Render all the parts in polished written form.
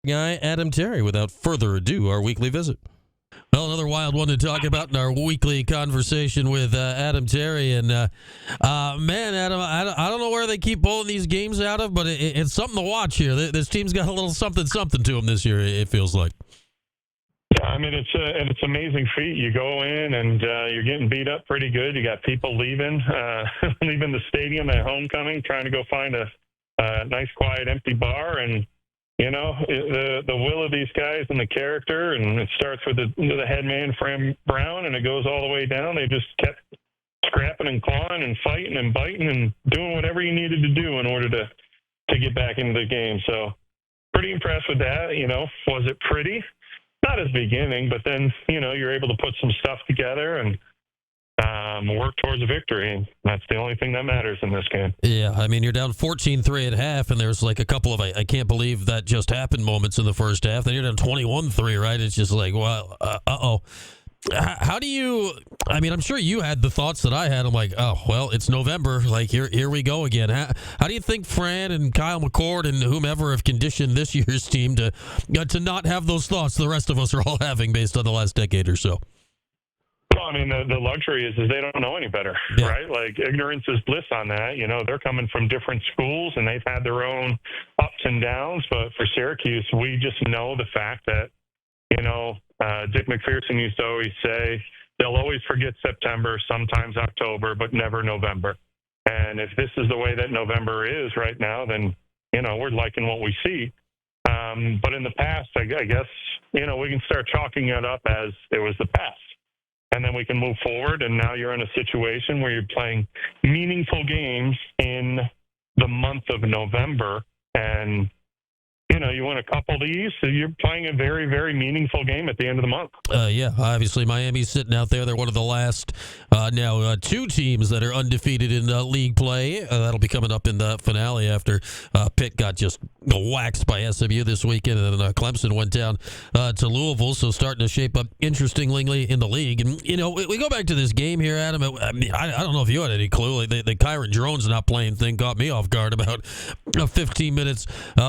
Guy Adam Terry. Without further ado, our weekly visit. Well, another wild one to talk about in our weekly conversation with Adam Terry. And, man, Adam, I don't know where they keep pulling these games out of, but it's something to watch here. This team's got a little something to them this year, it feels like. Yeah, I mean, it's an amazing feat. You go in and you're getting beat up pretty good. You got people leaving the stadium at homecoming, trying to go find a nice, quiet, empty bar. And, you know, the will of these guys and the character, and it starts with the head man, Fran Brown, and it goes all the way down. They just kept scrapping and clawing and fighting and biting and doing whatever you needed to do in order to get back into the game. So pretty impressed with that. You know, was it pretty? Not at the beginning, but then, you know, you're able to put some stuff together and work towards a victory. And that's the only thing that matters in this game. Yeah, I mean, you're down 14-3 at half, and there's like a couple of I can't believe that just happened moments in the first half. Then you're down 21-3, right? It's just like, well, uh-oh. How do you, I mean, I'm sure you had the thoughts that I had. I'm like, oh, well, it's November. Like, here we go again. How do you think Fran and Kyle McCord and whomever have conditioned this year's team to not have those thoughts the rest of us are all having based on the last decade or so? Well, I mean, the luxury is they don't know any better, right? Like, ignorance is bliss on that. You know, they're coming from different schools, and they've had their own ups and downs. But for Syracuse, we just know the fact that, you know, Dick McPherson used to always say, they'll always forget September, sometimes October, but never November. And if this is the way that November is right now, then, you know, we're liking what we see. But in the past, I guess, you know, we can start chalking it up as it was the past. And then we can move forward, and now you're in a situation where you're playing meaningful games in the month of November. And, you know, you win a couple of these, so you're playing a very, very meaningful game at the end of the month. Yeah, obviously Miami's sitting out there. They're one of the last now two teams that are undefeated in league play. That'll be coming up in the finale after Pitt got just waxed by SMU this weekend, and then Clemson went down to Louisville, so starting to shape up interestingly in the league. And, you know, we go back to this game here, Adam. I mean, I don't know if you had any clue. The Kyron Drones not playing thing caught me off guard about 15 minutes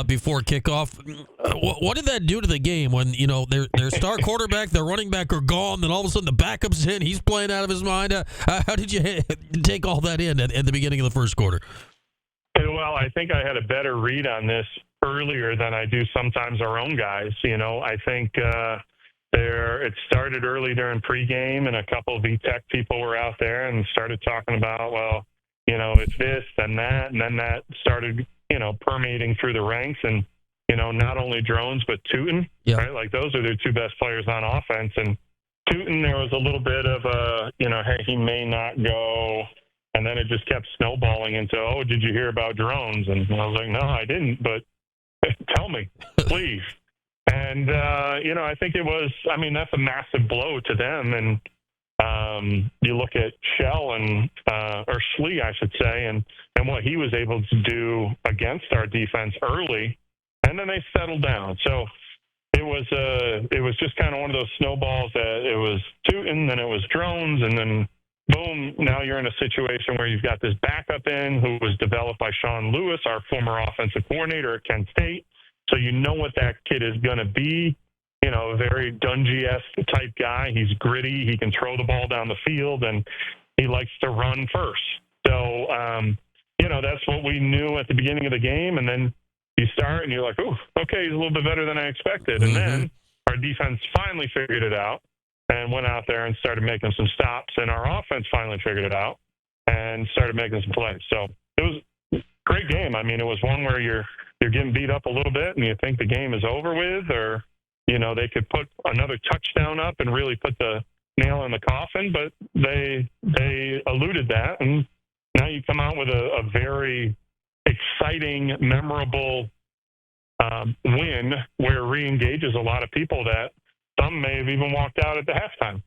before kickoff. What did that do to the game when, you know, their star quarterback, their running back are gone, then all of a sudden the backup's in, he's playing out of his mind? How did you take all that in at the beginning of the first quarter? Well, I think I had a better read on this earlier than I do sometimes our own guys. You know, I think it started early during pregame, and a couple of VTech people were out there and started talking about, well, you know, it's this, then that, and then that started, you know, permeating through the ranks. And, you know, not only Drones, but Tootin, right? Like, those are their two best players on offense. And Tootin, there was a little bit of a, you know, hey, he may not go. And then it just kept snowballing into, oh, did you hear about Drones? And I was like, no, I didn't, but tell me, please. And, you know, I think it was, I mean, that's a massive blow to them. And you look at Shell and, or Schlee, I should say, and what he was able to do against our defense early. And then they settled down. So it was just kind of one of those snowballs that it was Tootin, then it was Drones, and then boom, now you're in a situation where you've got this backup in who was developed by Sean Lewis, our former offensive coordinator at Kent State. So you know what that kid is going to be, you know, a very Dungy-esque type guy. He's gritty. He can throw the ball down the field, and he likes to run first. So, you know, that's what we knew at the beginning of the game. And then you start and you're like, oh, okay, he's a little bit better than I expected. And then our defense finally figured it out and went out there and started making some stops. And our offense finally figured it out and started making some plays. So it was a great game. I mean, it was one where you're getting beat up a little bit and you think the game is over with, or, you know, they could put another touchdown up and really put the nail in the coffin, but they eluded that. And now you come out with a very exciting, memorable win where re-engages a lot of people that some may have even walked out at the halftime.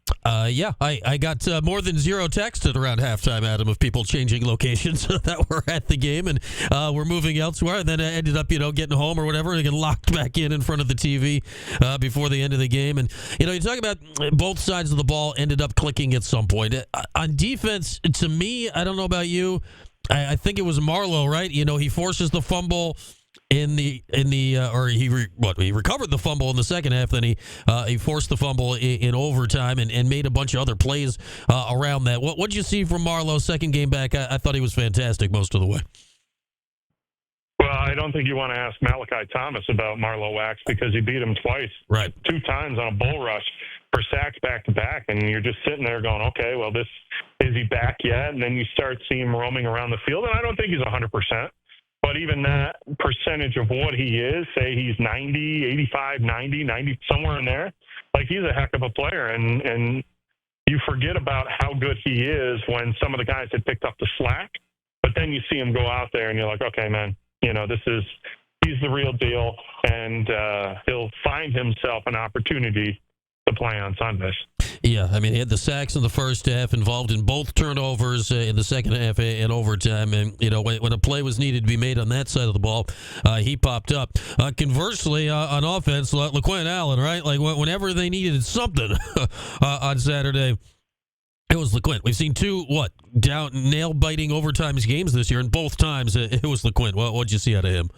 Yeah, I got more than zero text at around halftime, Adam, of people changing locations that were at the game and were moving elsewhere, and then ended up, you know, getting home or whatever, and get locked back in front of the TV before the end of the game. And, you know, you talk about both sides of the ball ended up clicking at some point. On defense, to me, I don't know about you, I think it was Marlowe, right? You know, he forces the fumble. He recovered the fumble in the second half. Then he forced the fumble in overtime and made a bunch of other plays around that. What did you see from Marlowe's second game back? I thought he was fantastic most of the way. Well, I don't think you want to ask Malachi Thomas about Marlowe Wax because he beat him twice, right, 2 times on a bull rush for sacks back to back, and you're just sitting there going, okay, well, is he back yet? And then you start seeing him roaming around the field, and I don't think he's 100%. But even that percentage of what he is, say he's 90, 85, 90, somewhere in there, like he's a heck of a player. And you forget about how good he is when some of the guys had picked up the slack. But then you see him go out there and you're like, okay, man, he's the real deal. And he'll find himself an opportunity to play on Sundays. Yeah, I mean, he had the sacks in the first half, involved in both turnovers in the second half and overtime. And, when a play was needed to be made on that side of the ball, he popped up. Conversely, on offense, LaQuint Allen, right? Like, whenever they needed something on Saturday, it was LaQuint. We've seen 2, nail-biting overtime games this year, and both times it was LaQuint. What'd you see out of him?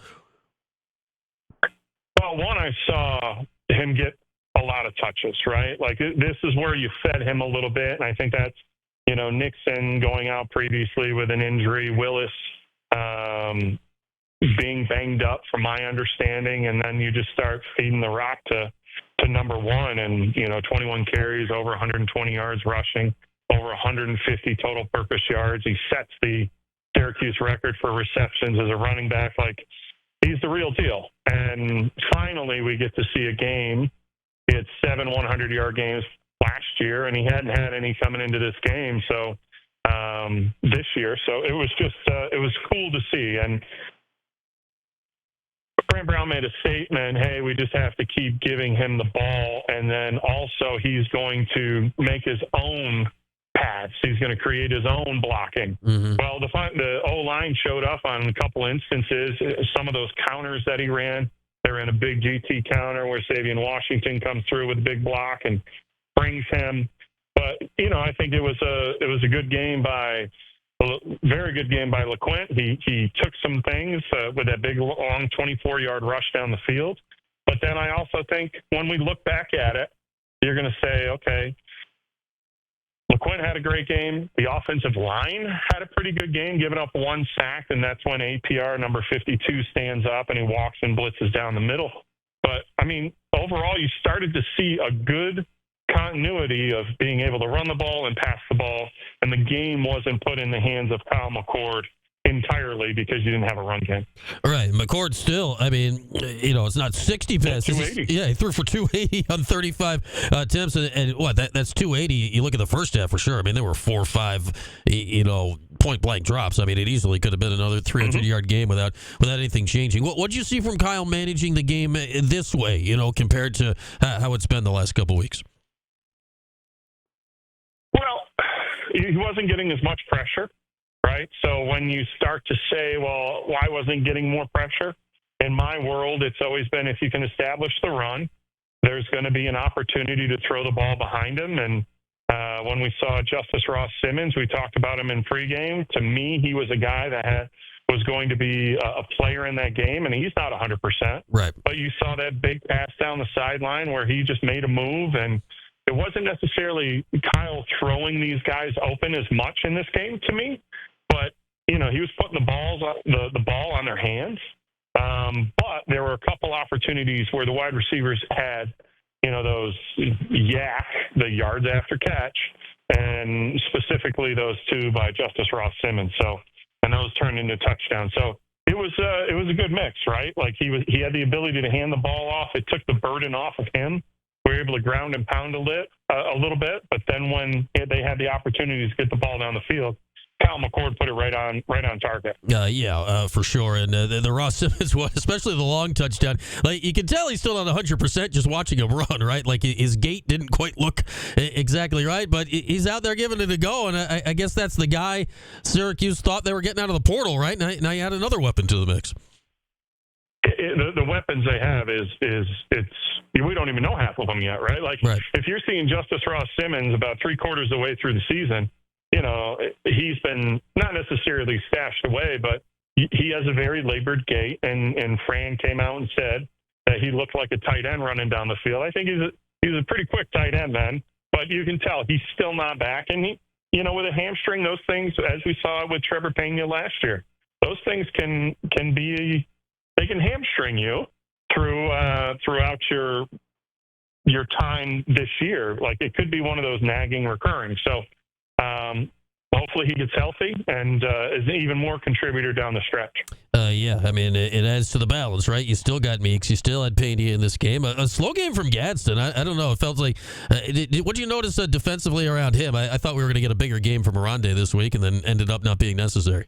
Well, one, I saw him get a lot of touches, right? Like this is where you fed him a little bit, and I think that's Nixon going out previously with an injury, Willis being banged up from my understanding, and then you just start feeding the rock to number one, and 21 carries, over 120 yards rushing, over 150 total purpose yards. He sets the Syracuse record for receptions as a running back. Like, he's the real deal. And finally we get to see a game. He had 7 100-yard games last year, and he hadn't had any coming into this game. So this year, so it was just it was cool to see. And Brant Brown made a statement: "Hey, we just have to keep giving him the ball, and then also he's going to make his own paths. He's going to create his own blocking." Mm-hmm. Well, the O-line showed up on a couple instances. Some of those counters that he ran. They ran a big GT counter where Savion Washington comes through with a big block and brings him. But I think it was a good game very good game by LaQuint. He took some things with that big long 24-yard rush down the field. But then I also think when we look back at it, you're going to say, okay, LaQuint had a great game. The offensive line had a pretty good game, giving up 1 sack, and that's when APR number 52 stands up and he walks and blitzes down the middle. But, I mean, overall, you started to see a good continuity of being able to run the ball and pass the ball, and the game wasn't put in the hands of Kyle McCord entirely because you didn't have a run game. All right. McCord still, I mean, it's not 60 passes. He threw for 280 on 35 attempts. And what, that's 280. You look at the first half for sure. I mean, there were 4 or 5, point-blank drops. I mean, it easily could have been another 300-yard game without anything changing. What did you see from Kyle managing the game this way, compared to how it's been the last couple weeks? Well, he wasn't getting as much pressure. Right? So when you start to say, well, why wasn't getting more pressure? In my world, it's always been if you can establish the run, there's going to be an opportunity to throw the ball behind him. And when we saw Justice Ross Simmons, we talked about him in pregame. To me, he was a guy that was going to be a player in that game, and he's not 100%. Right. But you saw that big pass down the sideline where he just made a move, and it wasn't necessarily Kyle throwing these guys open as much in this game to me. But, he was putting the ball on their hands. But there were a couple opportunities where the wide receivers had, those the yards after catch, and specifically those 2 by Justice Ross Simmons. So, and those turned into touchdowns. So it was a good mix, right? Like he had the ability to hand the ball off. It took the burden off of him. We were able to ground and pound a little bit. But then when they had the opportunity to get the ball down the field, Kyle McCord put it right on target. For sure. And the Ross Simmons one, especially the long touchdown, like you can tell he's still not 100% just watching him run, right? Like his gait didn't quite look exactly right, but he's out there giving it a go. And I guess that's the guy Syracuse thought they were getting out of the portal, right? Now you add another weapon to the mix. The weapons they have is we don't even know half of them yet, right? Like If you're seeing Justice Ross Simmons about 3/4 of the way through the season, he's been not necessarily stashed away, but he has a very labored gait, and Fran came out and said that he looked like a tight end running down the field. I think he's a pretty quick tight end then, but you can tell he's still not back. And with a hamstring, those things, as we saw with Trevor Pena last year, those things can hamstring you throughout your time this year. Like, it could be one of those nagging recurring. So hopefully he gets healthy and is an even more contributor down the stretch. Yeah, I mean, it adds to the balance, right? You still got Meeks. You still had Pena in this game. A slow game from Gadsden. I don't know. It felt like what did you notice defensively around him? I thought we were going to get a bigger game from Arande this week, and then ended up not being necessary.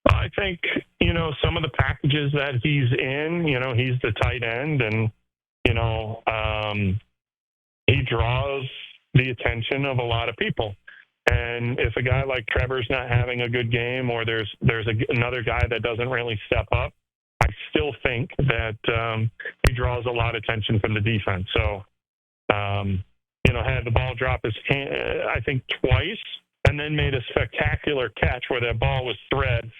I think, some of the packages that he's in, he's the tight end, and, he draws the attention of a lot of people. And if a guy like Trevor's not having a good game, or there's another guy that doesn't really step up, I still think that he draws a lot of attention from the defense. So, had the ball drop his hand, I think twice, and then made a spectacular catch where that ball was thread.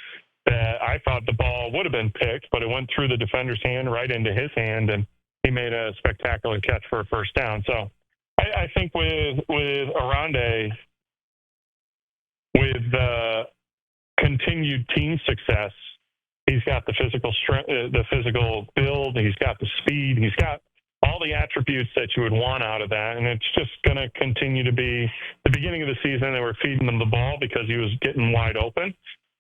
That I thought the ball would have been picked, but it went through the defender's hand right into his hand, and he made a spectacular catch for a first down. So I think with Arande, with continued team success, he's got the physical strength, the physical build, he's got the speed, he's got all the attributes that you would want out of that, and it's just going to continue to be. The beginning of the season, they were feeding him the ball because he was getting wide open.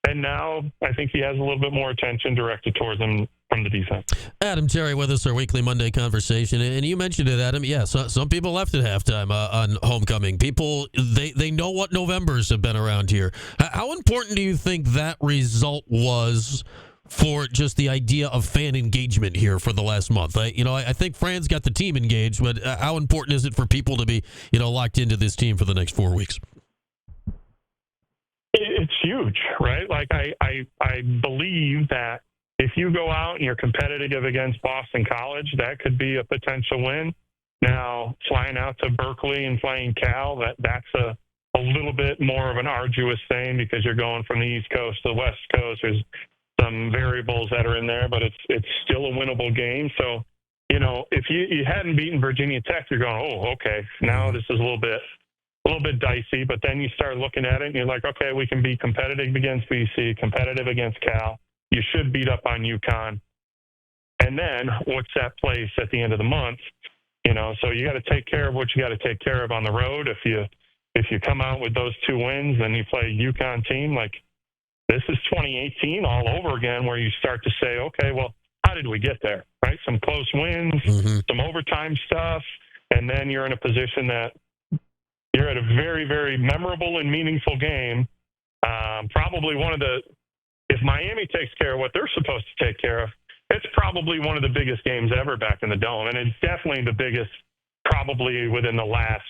And now I think he has a little bit more attention directed towards him from the defense. Adam Terry with us, our weekly Monday conversation. And you mentioned it, Adam. Yeah, some people left at halftime on homecoming. People, they know what Novembers have been around here. How important do you think that result was for just the idea of fan engagement here for the last month? I think Fran's got the team engaged, but how important is it for people to be, locked into this team for the next 4 weeks? It's huge, right? Like, I believe that if you go out and you're competitive against Boston College, that could be a potential win. Now, flying out to Berkeley and playing Cal, that's a little bit more of an arduous thing because you're going from the East Coast to the West Coast. There's some variables that are in there, but it's still a winnable game. So, if you hadn't beaten Virginia Tech, you're going, oh, okay, now this is a little bit dicey, but then you start looking at it and you're like, okay, we can be competitive against BC, competitive against Cal. You should beat up on UConn. And then what's that place at the end of the month? So you got to take care of what you got to take care of on the road. If you come out with those 2 wins, then you play a UConn team. Like, this is 2018 all over again, where you start to say, okay, well, how did we get there? Right? Some close wins, some overtime stuff, and then you're in a position that you're at a very, very memorable and meaningful game. Probably if Miami takes care of what they're supposed to take care of, it's probably one of the biggest games ever back in the Dome. And it's definitely the biggest probably within the last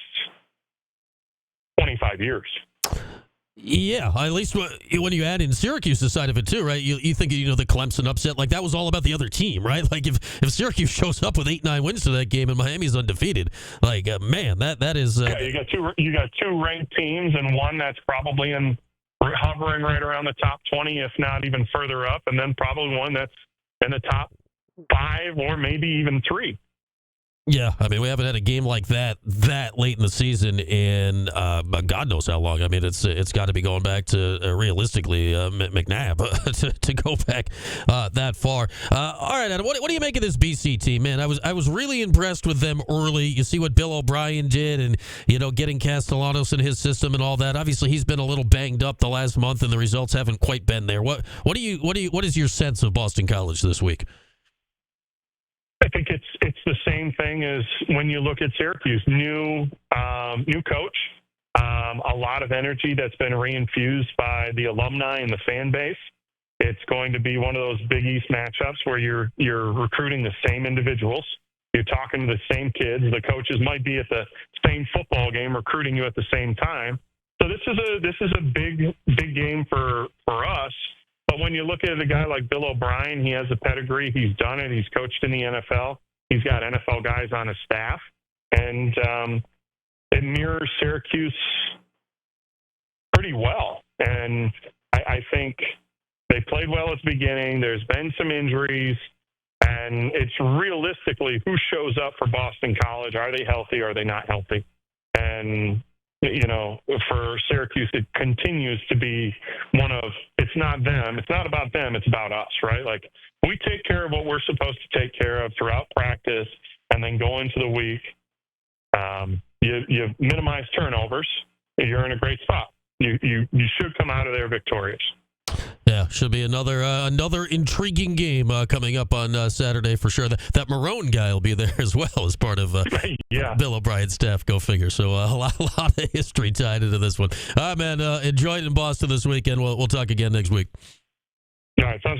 25 years. Yeah, at least when you add in Syracuse's side of it too, right? You think, the Clemson upset, like that was all about the other team, right? Like if Syracuse shows up with 8-9 wins to that game and Miami's undefeated, like man, that is. Yeah, you got two ranked teams and one that's probably hovering right around the top 20, if not even further up, and then probably one that's in the top 5 or maybe even 3. Yeah, I mean, we haven't had a game like that late in the season in God knows how long. I mean, it's got to be going back to realistically McNabb to go back that far. All right, Adam, what do you make of this BC team, man? I was really impressed with them early. You see what Bill O'Brien did, and getting Castellanos in his system and all that. Obviously, he's been a little banged up the last month, and the results haven't quite been there. What is your sense of Boston College this week? I think it's the same thing as when you look at Syracuse. New coach, a lot of energy that's been reinfused by the alumni and the fan base. It's going to be one of those Big East matchups where you're recruiting the same individuals. You're talking to the same kids. The coaches might be at the same football game recruiting you at the same time. So this is a big game for us. But when you look at a guy like Bill O'Brien, he has a pedigree. He's done it. He's coached in the NFL. He's got NFL guys on his staff. And it mirrors Syracuse pretty well. And I think They played well at the beginning. There's been some injuries, and it's realistically who shows up for Boston College. Are they healthy? Are they not healthy? And, for Syracuse, it continues to be it's not them. It's not about them. It's about us, right? Like, we take care of what we're supposed to take care of throughout practice, and then go into the week. You minimize turnovers. You're in a great spot. You should come out of there victorious. Yeah, should be another intriguing game coming up on Saturday for sure. That Marone guy will be there as well as part of Bill O'Brien's staff. Go figure. So a lot of history tied into this one. All right, man. Enjoy it in Boston this weekend. We'll talk again next week. All right, sounds good.